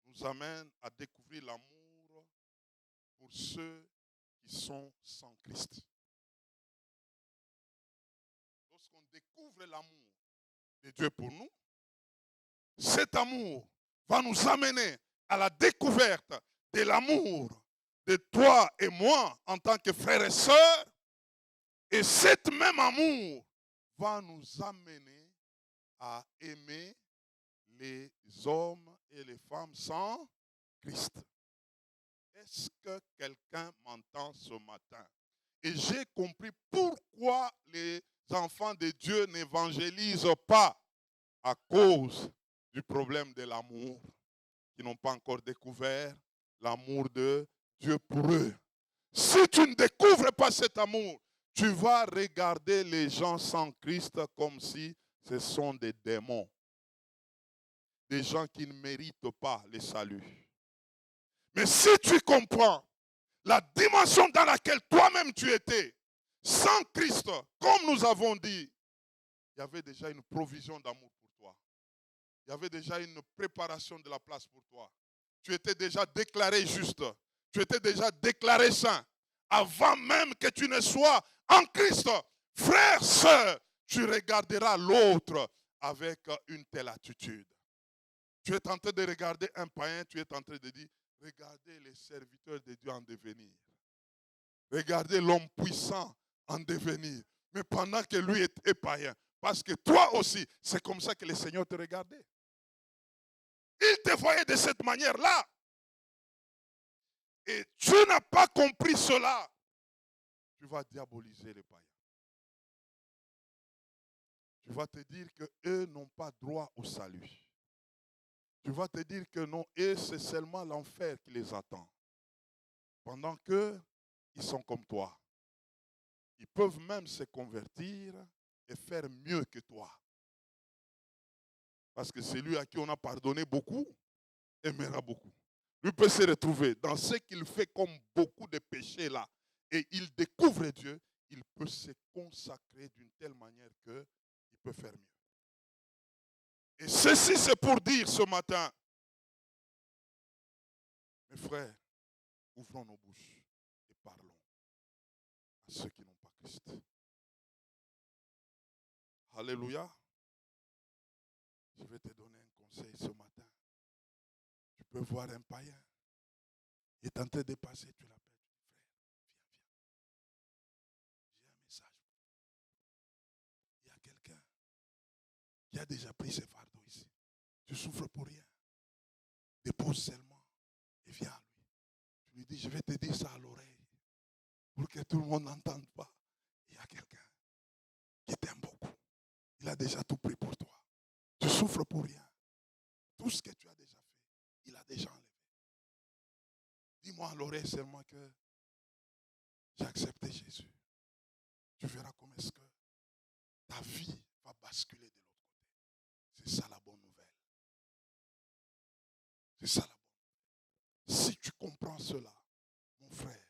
nous amène à découvrir l'amour pour ceux qui sont sans Christ. Lorsqu'on découvre l'amour de Dieu pour nous, cet amour va nous amener à la découverte de l'amour de toi et moi en tant que frères et sœurs. Et cet même amour va nous amener à aimer les hommes et les femmes sans Christ. Est-ce que quelqu'un m'entend ce matin? Et j'ai compris pourquoi les enfants de Dieu n'évangélisent pas à cause du problème de l'amour, qui n'ont pas encore découvert l'amour de Dieu pour eux. Si tu ne découvres pas cet amour, tu vas regarder les gens sans Christ comme si ce sont des démons. Des gens qui ne méritent pas le salut. Mais si tu comprends la dimension dans laquelle toi-même tu étais, sans Christ, comme nous avons dit, il y avait déjà une provision d'amour pour toi. Il y avait déjà une préparation de la place pour toi. Tu étais déjà déclaré juste. Tu étais déjà déclaré saint. Avant même que tu ne sois en Christ, frère, sœur, tu regarderas l'autre avec une telle attitude. Tu es tenté de regarder un païen, tu es tenté de dire, regardez les serviteurs de Dieu en devenir. Regardez l'homme puissant en devenir. Mais pendant que lui est païen. Parce que toi aussi, c'est comme ça que le Seigneur te regardait. Il te voyait de cette manière-là. Et tu n'as pas compris cela. Tu vas diaboliser les païens. Tu vas te dire qu'eux n'ont pas droit au salut. Tu vas te dire que non, eux, c'est seulement l'enfer qui les attend. Pendant qu'eux, ils sont comme toi. Ils peuvent même se convertir et faire mieux que toi. Parce que celui à qui on a pardonné beaucoup, aimera beaucoup. Lui peut se retrouver dans ce qu'il fait comme beaucoup de péchés là. Et il découvre Dieu, il peut se consacrer d'une telle manière qu'il peut faire mieux. Et ceci, c'est pour dire ce matin, mes frères, ouvrons nos bouches et parlons à ceux qui n'ont pas Christ. Alléluia. Je vais te donner un conseil ce matin. Tu peux voir un païen. Il est en train de passer, tu l'appelles. Frère, viens, viens. J'ai un message. Il y a quelqu'un qui a déjà pris ses fardeaux ici. Tu souffres pour rien. Dépose seulement et viens à lui. Tu lui dis, je vais te dire ça à l'oreille pour que tout le monde n'entende pas. Il y a quelqu'un qui t'aime beaucoup. Il a déjà tout pris pour toi. Tu souffres pour rien. Tout ce que tu as déjà fait, il a déjà enlevé. Dis-moi à l'oreille seulement que j'ai accepté Jésus. Tu verras comment est-ce que ta vie va basculer de l'autre côté. C'est ça la bonne nouvelle. C'est ça la bonne nouvelle. Si tu comprends cela, mon frère,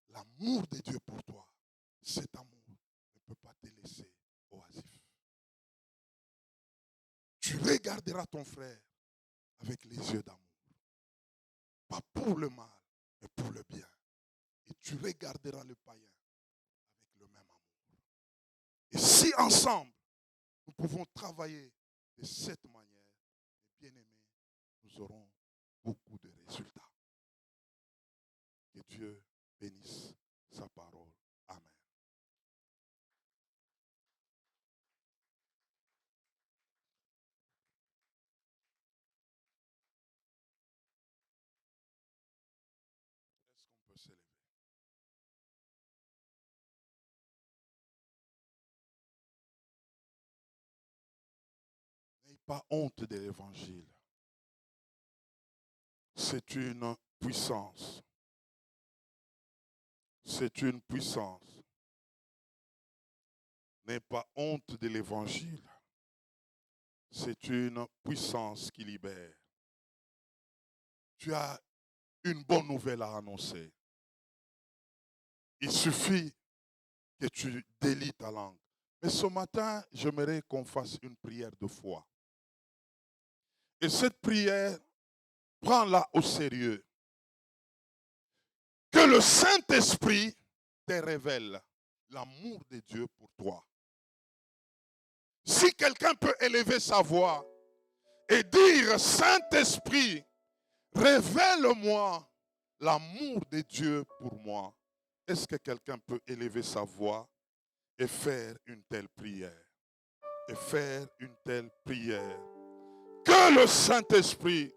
l'amour de Dieu pour toi, cet amour ne peut pas te laisser oisif. Tu regarderas ton frère avec les yeux d'amour. Pas pour le mal, mais pour le bien. et tu regarderas le païen avec le même amour. Et si ensemble, nous pouvons travailler de cette manière, bien aimés, nous aurons beaucoup de résultats. Que Dieu bénisse sa parole. Amen. Est-ce qu'on peut s'élever? N'ayez pas honte de l'évangile. C'est une puissance. C'est une puissance. N'ayez pas honte de l'évangile. C'est une puissance qui libère. Tu as une bonne nouvelle à annoncer. Il suffit que tu délies ta langue. Mais ce matin, j'aimerais qu'on fasse une prière de foi. Et cette prière, prends-la au sérieux. Que le Saint-Esprit te révèle l'amour de Dieu pour toi. Si quelqu'un peut élever sa voix et dire, Saint-Esprit, révèle-moi l'amour de Dieu pour moi. Est-ce que quelqu'un peut élever sa voix et faire une telle prière? Et faire une telle prière. Que le Saint-Esprit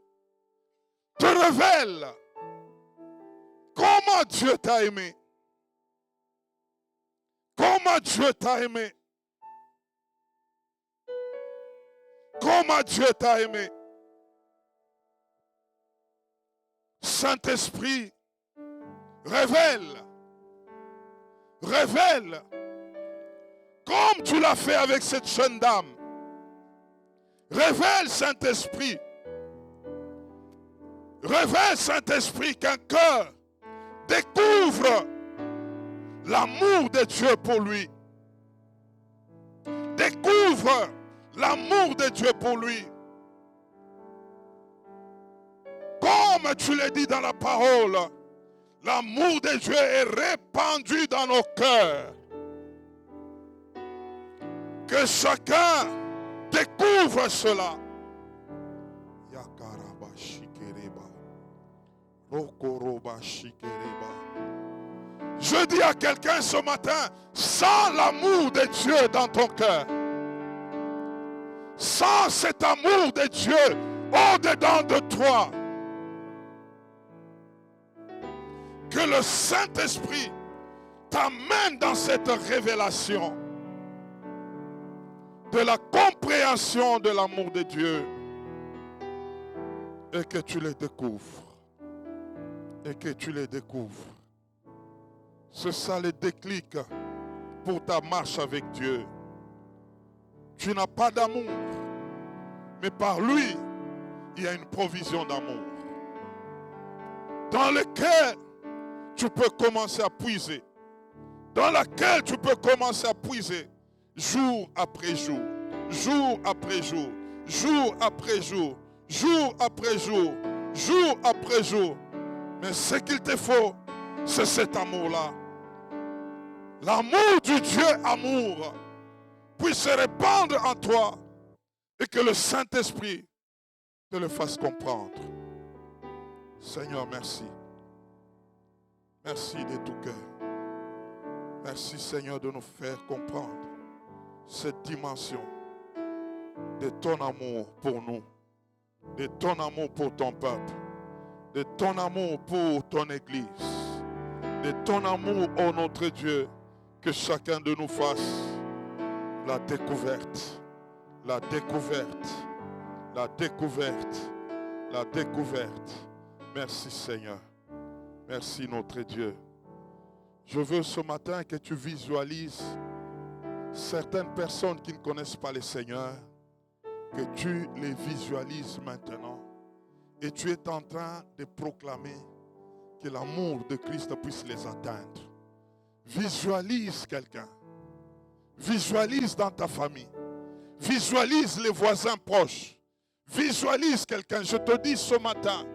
te révèle comment Dieu t'a aimé. Comment Dieu t'a aimé. Comment Dieu t'a aimé. Saint-Esprit, révèle. Révèle. Comme tu l'as fait avec cette jeune dame. Révèle, Saint-Esprit. Révèle, Saint-Esprit, qu'un cœur découvre l'amour de Dieu pour lui. Découvre l'amour de Dieu pour lui. Comme tu l'as dit dans la parole, l'amour de Dieu est répandu dans nos cœurs. Que chacun découvre cela. Je dis à quelqu'un ce matin, sans l'amour de Dieu dans ton cœur, sans cet amour de Dieu au-dedans de toi, que le Saint-Esprit t'amène dans cette révélation de la compréhension de l'amour de Dieu et que tu les découvres. Et que tu les découvres. C'est ça le déclic pour ta marche avec Dieu. Tu n'as pas d'amour, mais par lui, il y a une provision d'amour dans lequel tu peux commencer à puiser, dans laquelle tu peux commencer à puiser jour après jour, jour après jour, jour après jour, jour après jour, jour après jour. Mais ce qu'il te faut, c'est cet amour-là. L'amour du Dieu amour puisse se répandre en toi et que le Saint-Esprit te le fasse comprendre. Seigneur, merci. Merci de tout cœur. Merci, Seigneur, de nous faire comprendre cette dimension de ton amour pour nous, de ton amour pour ton peuple, de ton amour pour ton Église, de ton amour, ô notre Dieu, que chacun de nous fasse la découverte, la découverte, la découverte, la découverte. Merci Seigneur. Merci notre Dieu. Je veux ce matin que tu visualises certaines personnes qui ne connaissent pas le Seigneur, que tu les visualises maintenant et tu es en train de proclamer que l'amour de Christ puisse les atteindre. Visualise quelqu'un. Visualise dans ta famille. Visualise les voisins proches. Visualise quelqu'un. Je te dis ce matin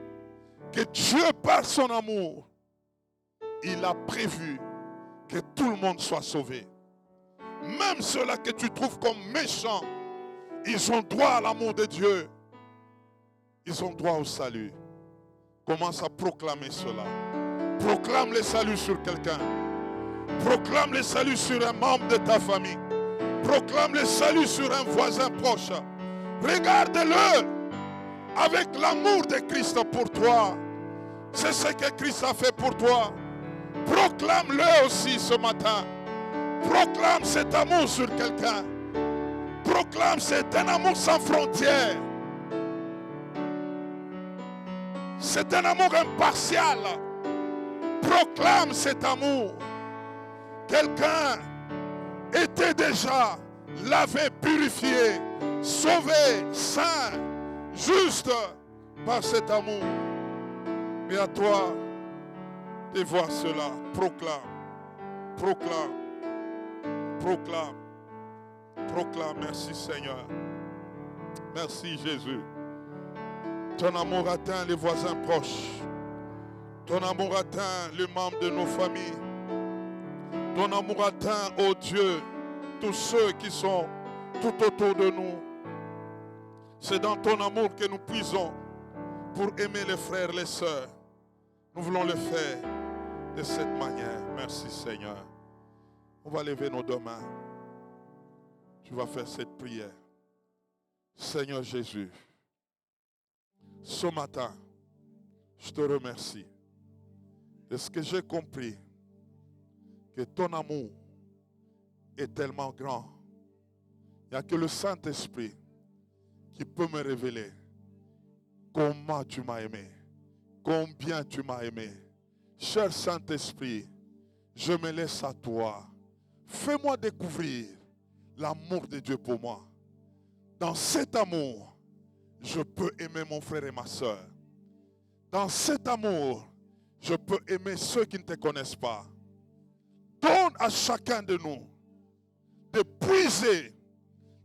que Dieu, par son amour, il a prévu que tout le monde soit sauvé. Même ceux-là que tu trouves comme méchants, ils ont droit à l'amour de Dieu. Ils ont droit au salut. Commence à proclamer cela. Proclame le salut sur quelqu'un. Proclame le salut sur un membre de ta famille. Proclame le salut sur un voisin proche. Regarde-le avec l'amour de Christ pour toi. C'est ce que Christ a fait pour toi. Proclame-le aussi ce matin. Proclame cet amour sur quelqu'un. Proclame, c'est un amour sans frontières. C'est un amour impartial. Proclame cet amour. Quelqu'un était déjà lavé, purifié, sauvé, saint, juste par cet amour. Mais à toi de voir cela. Proclame, proclame, proclame, proclame. Merci Seigneur. Merci Jésus. Ton amour atteint les voisins proches. Ton amour atteint les membres de nos familles. Ton amour atteint, oh Dieu, tous ceux qui sont tout autour de nous. C'est dans ton amour que nous puisons pour aimer les frères et les sœurs. Nous voulons le faire de cette manière. Merci Seigneur. On va lever nos deux mains. Tu vas faire cette prière. Seigneur Jésus, ce matin, je te remercie de ce que j'ai compris, que ton amour est tellement grand. Il n'y a que le Saint-Esprit qui peut me révéler comment tu m'as aimé, combien tu m'as aimé. Cher Saint-Esprit, je me laisse à toi. Fais-moi découvrir l'amour de Dieu pour moi. Dans cet amour, je peux aimer mon frère et ma soeur. Dans cet amour, je peux aimer ceux qui ne te connaissent pas. Donne à chacun de nous de puiser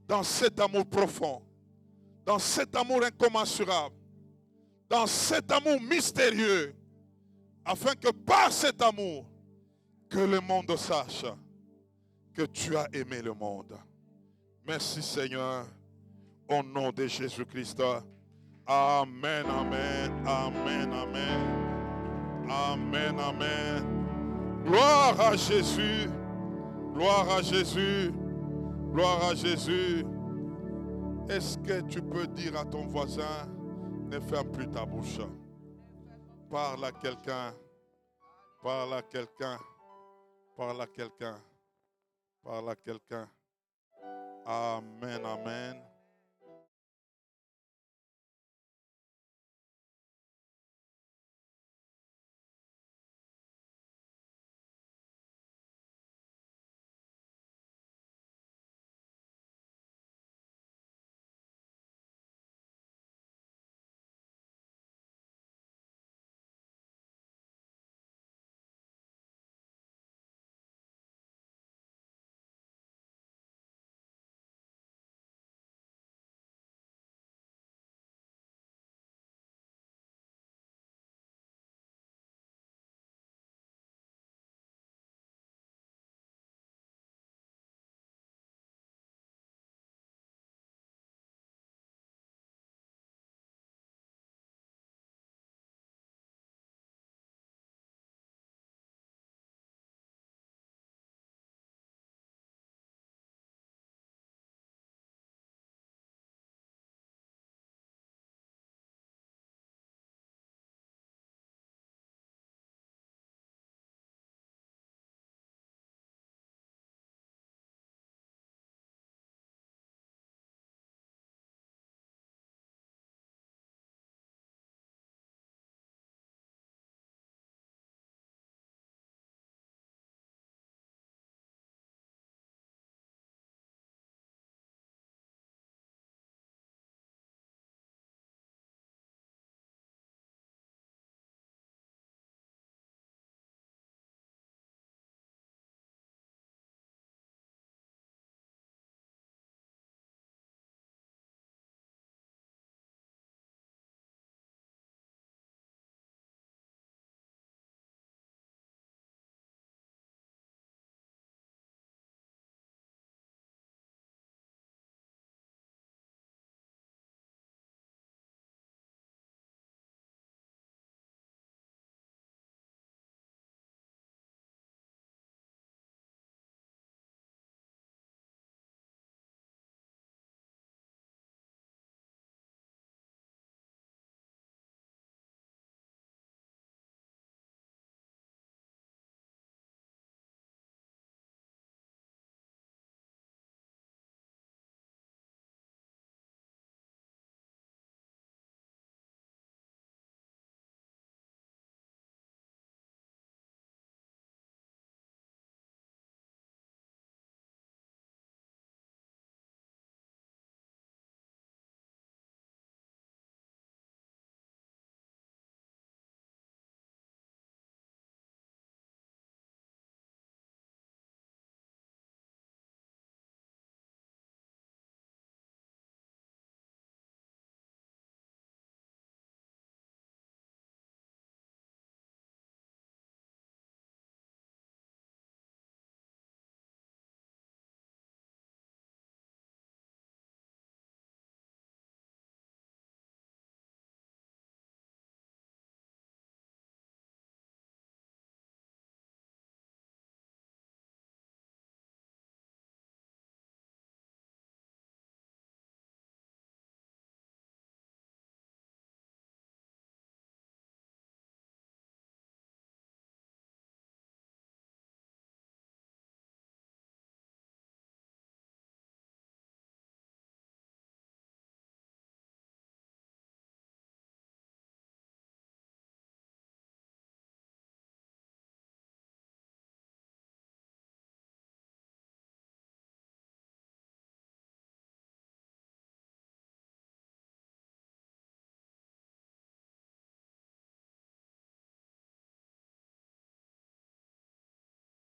dans cet amour profond, dans cet amour incommensurable, dans cet amour mystérieux, afin que par cet amour, que le monde sache que tu as aimé le monde. Merci Seigneur, au nom de Jésus-Christ. Amen, amen, amen, amen, amen, amen. Gloire à Jésus, gloire à Jésus, gloire à Jésus. Est-ce que tu peux dire à ton voisin, ne ferme plus ta bouche. Parle à quelqu'un, parle à quelqu'un, parle à quelqu'un, parle à quelqu'un. Amen, amen.